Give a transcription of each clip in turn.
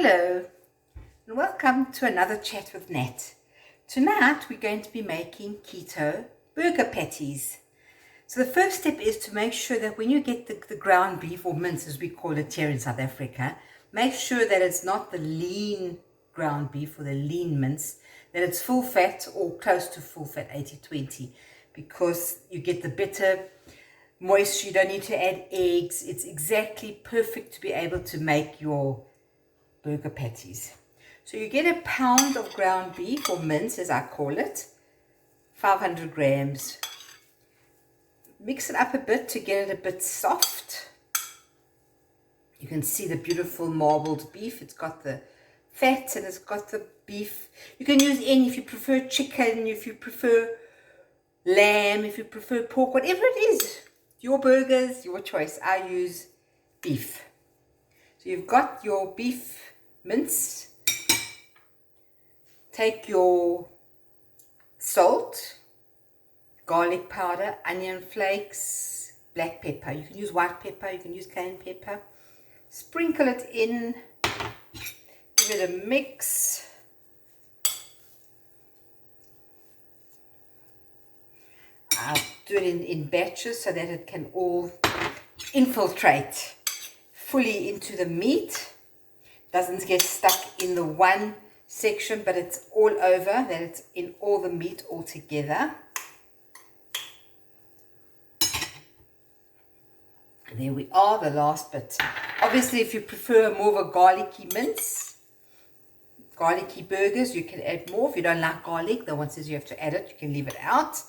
Hello and welcome to another chat with Nat. Tonight we're going to be making keto burger patties. So the first step is to make sure that when you get the ground beef, or mince as we call it here in South Africa, make sure that it's not the lean ground beef or the lean mince, that it's full fat or close to full fat, 80-20, because you get the better moisture. You don't need to add eggs. It's exactly perfect to be able to make your burger patties. So you get a pound of ground beef, or mince as I call it, 500 grams. Mix it up a bit to get it a bit soft. You can see the beautiful marbled beef. It's got the fat and it's got the beef. You can use any, if you prefer chicken, if you prefer lamb, if you prefer pork, whatever it is. Your burgers, your choice. I use beef. So you've got your beef mince. Take your salt, garlic powder, onion flakes, black pepper. You can use white pepper, you can use cayenne pepper. Sprinkle it in, give it a mix. I'll do it in batches so that it can all infiltrate fully into the meat. Doesn't get stuck in the one section, but it's all over, that it's in all the meat all together. And there we are, the last bit. Obviously, if you prefer more of a garlicky mince, garlicky burgers, you can add more. If you don't like garlic, the one says you have to add it, you can leave it out.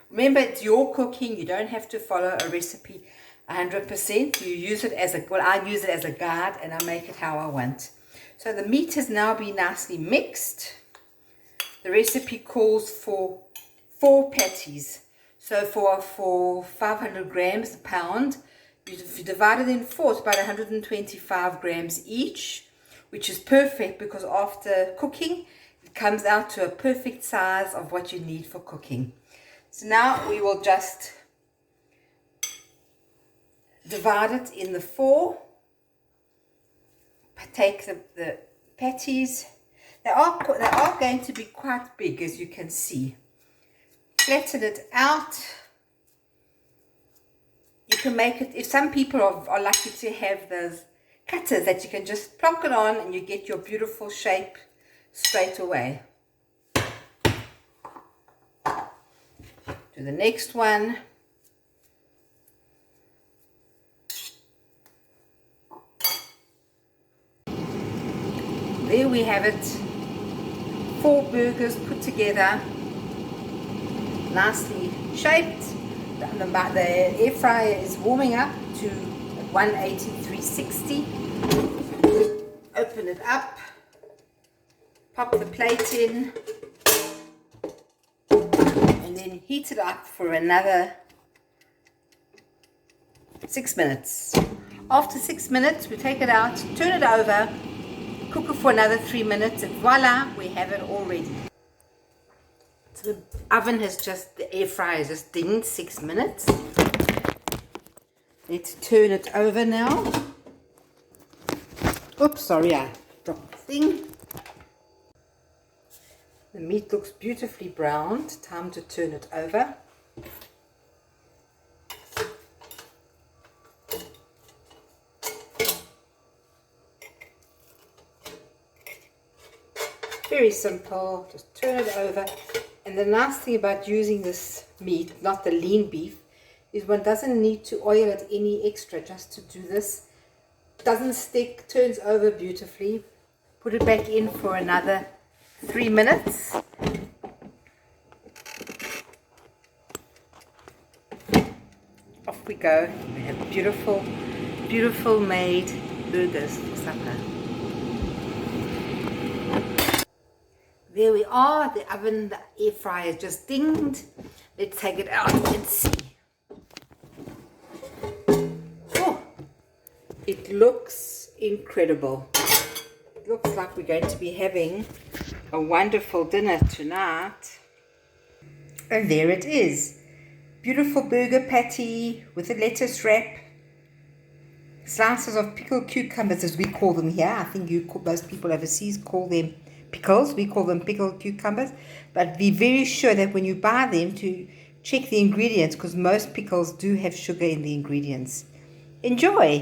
Remember, it's your cooking. You don't have to follow a recipe 100%. You use it as a, well, I use it as a guide and I make it how I want. So the meat has now been nicely mixed. The recipe calls for 4 patties. So for 500 grams, a pound, if you divide it in 4, it's about 125 grams each, which is perfect because after cooking, it comes out to a perfect size of what you need for cooking. So now we will just divide it in the 4. Take the patties. They are going to be quite big, as you can see. Flatten it out. You can make it, if some people are lucky to have those cutters that you can just plonk it on and you get your beautiful shape straight away. Do the next one. There we have it, 4 burgers put together, nicely shaped. The air fryer is warming up to 180, 360. Open it up, pop the plate in, and then heat it up for another 6 minutes. After 6 minutes, we take it out, turn it over, cook it for another 3 minutes, and voila, we have it all ready. So the oven has just, the air fryer has just dinged 6 minutes. Let's turn it over now. Oops, sorry, I dropped the thing. The meat looks beautifully browned. Time to turn it over. Very simple, just turn it over. And the nice thing about using this meat, not the lean beef, is one doesn't need to oil it any extra just to do this. Doesn't stick, turns over beautifully. Put it back in for another 3 minutes. Off we go. We have beautiful, beautiful made burgers for supper. There we are, the oven, the air fryer just dinged. Let's take it out and see. Oh, it looks incredible. It looks like we're going to be having a wonderful dinner tonight. And there it is. Beautiful burger patty with a lettuce wrap. slices of pickled cucumbers, as we call them here. I think most people overseas call them pickles. We call them pickled cucumbers. But be very sure that when you buy them to check the ingredients, because most pickles do have sugar in the ingredients. Enjoy!